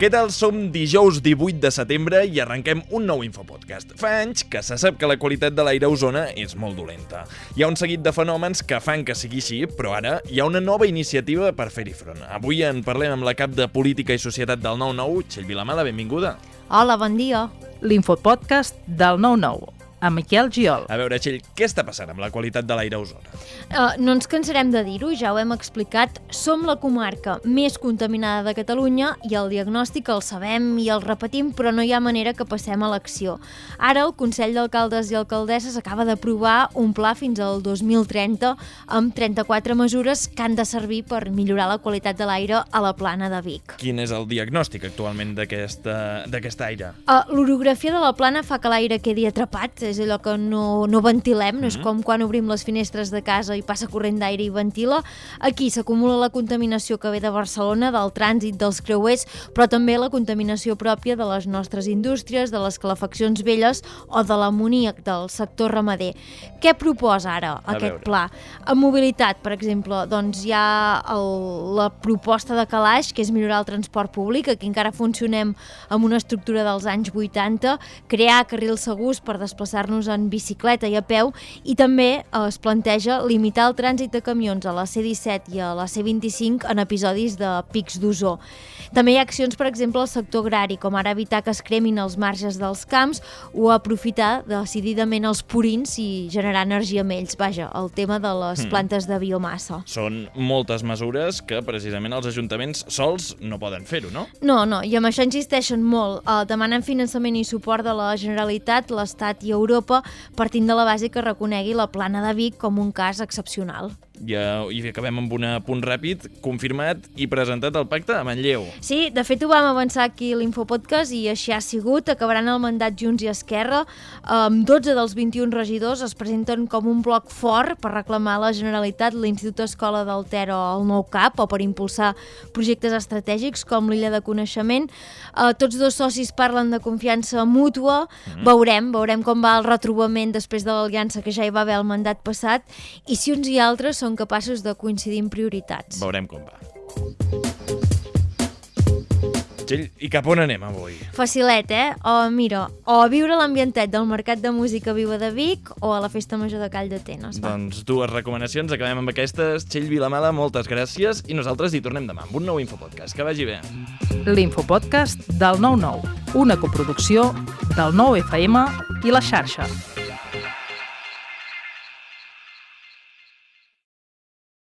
Què tal? Som dijous 18 de setembre i arrenquem un nou infopodcast. Fa anys que se sap que la qualitat de l'aire a Osona és molt dolenta. Hi ha un seguit de fenòmens que fan que sigui així, però ara hi ha una nova iniciativa per fer-hi front. Avui en parlem amb la cap de Política i Societat del 9-9, Txell Vilamala, benvinguda. Hola, bon dia. L'infopodcast del 9-9, amb Miquel Giol. A veure, Txell, què està passant amb la qualitat de l'aire a Osona? No ens cansarem de dir-ho, ja ho hem explicat. Som la comarca més contaminada de Catalunya i el diagnòstic el sabem i el repetim, però no hi ha manera que passem a l'acció. Ara el Consell d'Alcaldes i Alcaldesses acaba d'aprovar un pla fins al 2030 amb 34 mesures que han de servir per millorar la qualitat de l'aire a la plana de Vic. Quin és el diagnòstic actualment d'aquest aire? L'orografia de la plana fa que l'aire quedi atrapat, és allò que no ventilem, no és com quan obrim les finestres de casa i passa corrent d'aire i ventila. Aquí s'acumula la contaminació que ve de Barcelona, del trànsit, dels creuers, però també la contaminació pròpia de les nostres indústries, de les calefaccions velles o de l'amoníac del sector ramader. Què proposa ara aquest pla? En mobilitat, per exemple, doncs hi ha la proposta de Calaix, que és millorar el transport públic. Aquí encara funcionem amb una estructura dels anys 80, crear carrils segurs per desplaçar-nos en bicicleta i a peu, i també es planteja limitar el trànsit de camions a la C-17 i a la C-25 en episodis de pics d'ozó. També hi ha accions, per exemple, al sector agrari, com ara evitar que es cremin els marges dels camps o aprofitar decididament els purins i generar energia amb ells. Vaja, el tema de les plantes de biomassa. Són moltes mesures que precisament els ajuntaments sols no poden fer-ho, no? No, i amb això insisteixen molt. Demanen finançament i suport de la Generalitat, l'Estat i Europa, partint de la base que reconegui la plana de Vic com un cas excepcional. I acabem amb un punt ràpid, confirmat i presentat el pacte a Manlleu. Sí, de fet ho vam avançar aquí a l'Infopodcast i així ha sigut. Acabaran el mandat Junts i Esquerra. 12 dels 21 regidors es presenten com un bloc fort per reclamar a la Generalitat l'Institut Escola del Ter o el Nou CAP, o per impulsar projectes estratègics com l'Illa de Coneixement. Tots dos socis parlen de confiança mútua. Veurem com va el retrobament després de l'aliança que ja hi va haver el mandat passat i si uns i altres són capaços de coincidir en prioritats. Veurem com va. Txell, i cap on anem avui? Facilet, o a viure l'ambientet del Mercat de Música Viva de Vic o a la Festa Major de Call d'Atenes. Doncs dues recomanacions, acabem amb aquestes. Txell Vilamala, moltes gràcies i nosaltres hi tornem demà amb un nou Infopodcast. Que vagi bé. L'infopodcast del 9-9, una coproducció del 9FM i la xarxa.